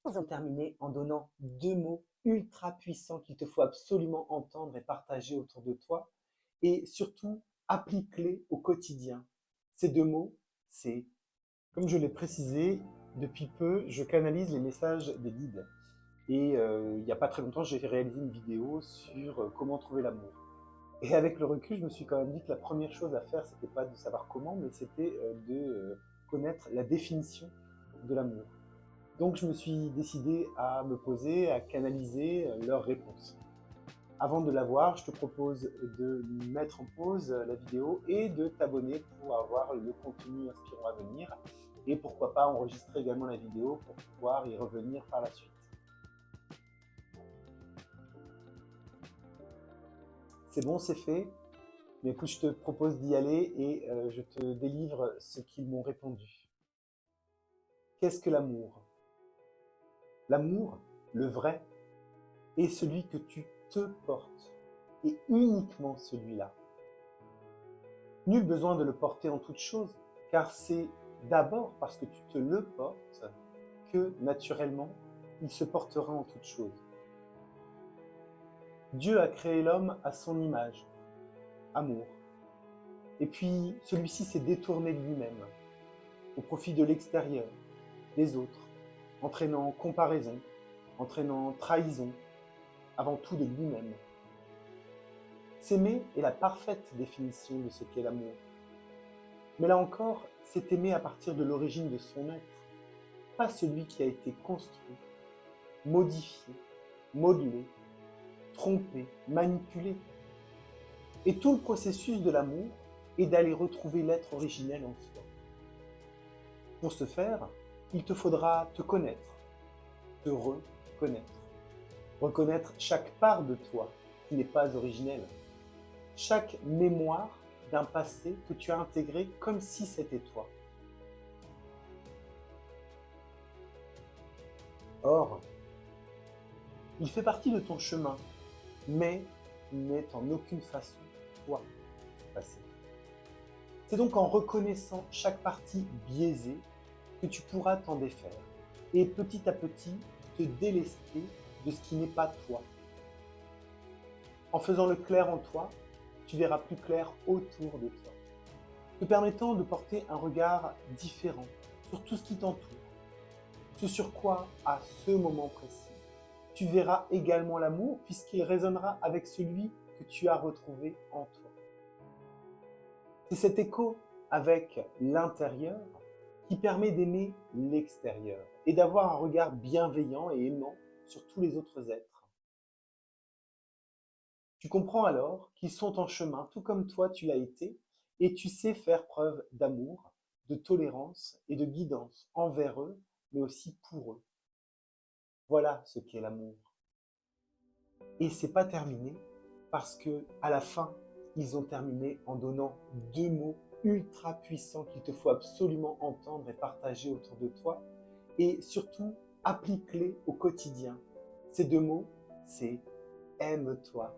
Ils ont terminé en donnant deux mots ultra puissants qu'il te faut absolument entendre et partager autour de toi. Et surtout, applique-les au quotidien. Ces deux mots, c'est, comme je l'ai précisé, depuis peu, je canalise les messages des guides. Et il n'y a pas très longtemps, j'ai réalisé une vidéo sur comment trouver l'amour. Et avec le recul, je me suis quand même dit que la première chose à faire, c'était pas de savoir comment, mais c'était de connaître la définition de l'amour. Donc je me suis décidé à me poser, à canaliser leurs réponses. Avant de la voir, je te propose de mettre en pause la vidéo et de t'abonner pour avoir le contenu inspirant à venir. Et pourquoi pas enregistrer également la vidéo pour pouvoir y revenir par la suite. C'est bon, c'est fait. Mais écoute, je te propose d'y aller et je te délivre ce qu'ils m'ont répondu. Qu'est-ce que l'amour? L'amour, le vrai, est celui que tu te portes, et uniquement celui-là. Nul besoin de le porter en toute chose, car c'est d'abord parce que tu te le portes que, naturellement, il se portera en toute chose. Dieu a créé l'homme à son image, amour. Et puis, celui-ci s'est détourné de lui-même, au profit de l'extérieur, des autres, entraînant comparaison, entraînant trahison, avant tout de lui-même. S'aimer est la parfaite définition de ce qu'est l'amour. Mais là encore, c'est aimer à partir de l'origine de son être, pas celui qui a été construit, modifié, modelé, trompé, manipulé. Et tout le processus de l'amour est d'aller retrouver l'être originel en soi. Pour ce faire, il te faudra te connaître, te reconnaître. Reconnaître chaque part de toi qui n'est pas originelle, chaque mémoire d'un passé que tu as intégré comme si c'était toi. Or, il fait partie de ton chemin, mais n'est en aucune façon toi, passé. C'est donc en reconnaissant chaque partie biaisée que tu pourras t'en défaire et petit à petit te délester de ce qui n'est pas toi. En faisant le clair en toi, tu verras plus clair autour de toi, te permettant de porter un regard différent sur tout ce qui t'entoure, ce sur quoi, à ce moment précis, tu verras également l'amour puisqu'il résonnera avec celui que tu as retrouvé en toi. C'est cet écho avec l'intérieur qui permet d'aimer l'extérieur et d'avoir un regard bienveillant et aimant sur tous les autres êtres. Tu comprends alors qu'ils sont en chemin, tout comme toi tu l'as été, et tu sais faire preuve d'amour, de tolérance et de guidance envers eux, mais aussi pour eux. Voilà ce qu'est l'amour. Et c'est pas terminé parce que à la fin, ils ont terminé en donnant deux mots ultra puissants qu'il te faut absolument entendre et partager autour de toi. Et surtout, applique-les au quotidien. Ces deux mots, c'est aime-toi